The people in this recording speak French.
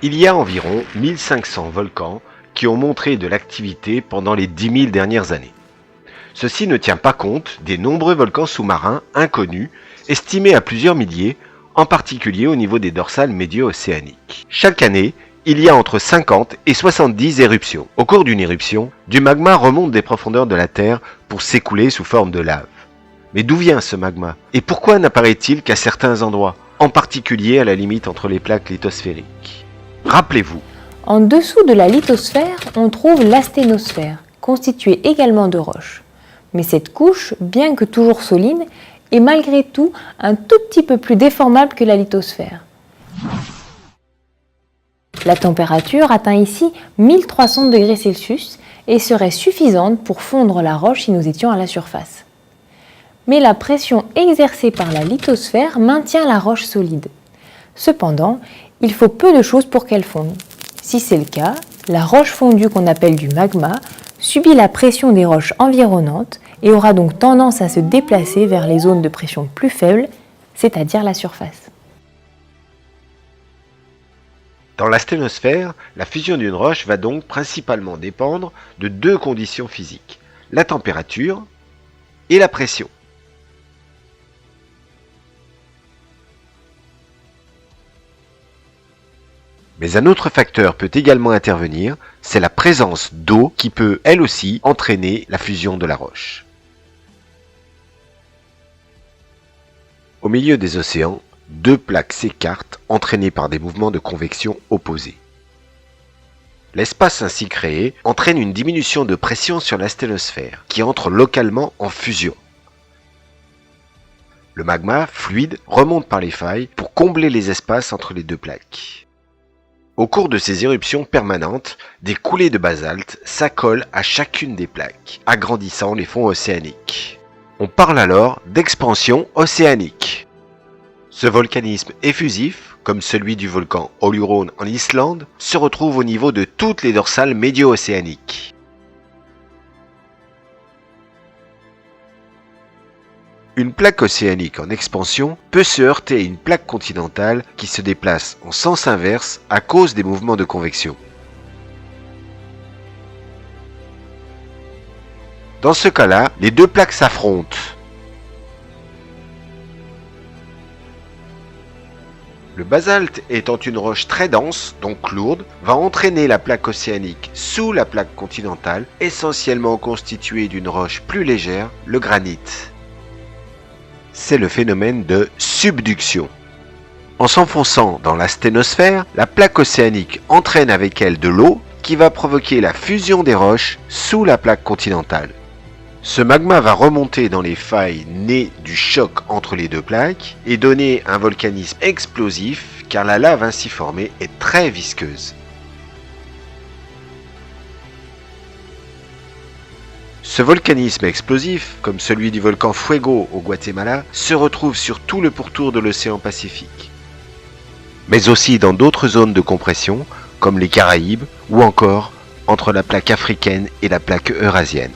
Il y a environ 1500 volcans qui ont montré de l'activité pendant les 10 000 dernières années. Ceci ne tient pas compte des nombreux volcans sous-marins inconnus, estimés à plusieurs milliers, en particulier au niveau des dorsales médio-océaniques. Chaque année, il y a entre 50 et 70 éruptions. Au cours d'une éruption, du magma remonte des profondeurs de la Terre pour s'écouler sous forme de lave. Mais d'où vient ce magma? Et pourquoi n'apparaît-il qu'à certains endroits, en particulier à la limite entre les plaques lithosphériques? Rappelez-vous. En dessous de la lithosphère, on trouve l'asténosphère, constituée également de roches. Mais cette couche, bien que toujours solide, est malgré tout un tout petit peu plus déformable que la lithosphère. La température atteint ici 1300 degrés Celsius et serait suffisante pour fondre la roche si nous étions à la surface. Mais la pression exercée par la lithosphère maintient la roche solide. Cependant, il faut peu de choses pour qu'elle fonde. Si c'est le cas, la roche fondue qu'on appelle du magma subit la pression des roches environnantes et aura donc tendance à se déplacer vers les zones de pression plus faibles, c'est-à-dire la surface. Dans l'asténosphère, la fusion d'une roche va donc principalement dépendre de deux conditions physiques, la température et la pression. Mais un autre facteur peut également intervenir, c'est la présence d'eau qui peut, elle aussi, entraîner la fusion de la roche. Au milieu des océans, deux plaques s'écartent, entraînées par des mouvements de convection opposés. L'espace ainsi créé entraîne une diminution de pression sur l'asténosphère, qui entre localement en fusion. Le magma, fluide, remonte par les failles pour combler les espaces entre les deux plaques. Au cours de ces éruptions permanentes, des coulées de basalte s'accolent à chacune des plaques, agrandissant les fonds océaniques. On parle alors d'expansion océanique. Ce volcanisme effusif, comme celui du volcan Oluron en Islande, se retrouve au niveau de toutes les dorsales médio-océaniques. Une plaque océanique en expansion peut se heurter à une plaque continentale qui se déplace en sens inverse à cause des mouvements de convection. Dans ce cas-là, les deux plaques s'affrontent. Le basalte étant une roche très dense, donc lourde, va entraîner la plaque océanique sous la plaque continentale, essentiellement constituée d'une roche plus légère, le granit. C'est le phénomène de subduction. En s'enfonçant dans l'asténosphère, la plaque océanique entraîne avec elle de l'eau qui va provoquer la fusion des roches sous la plaque continentale. Ce magma va remonter dans les failles nées du choc entre les deux plaques et donner un volcanisme explosif car la lave ainsi formée est très visqueuse. Ce volcanisme explosif, comme celui du volcan Fuego au Guatemala, se retrouve sur tout le pourtour de l'océan Pacifique, mais aussi dans d'autres zones de compression, comme les Caraïbes ou encore entre la plaque africaine et la plaque eurasienne.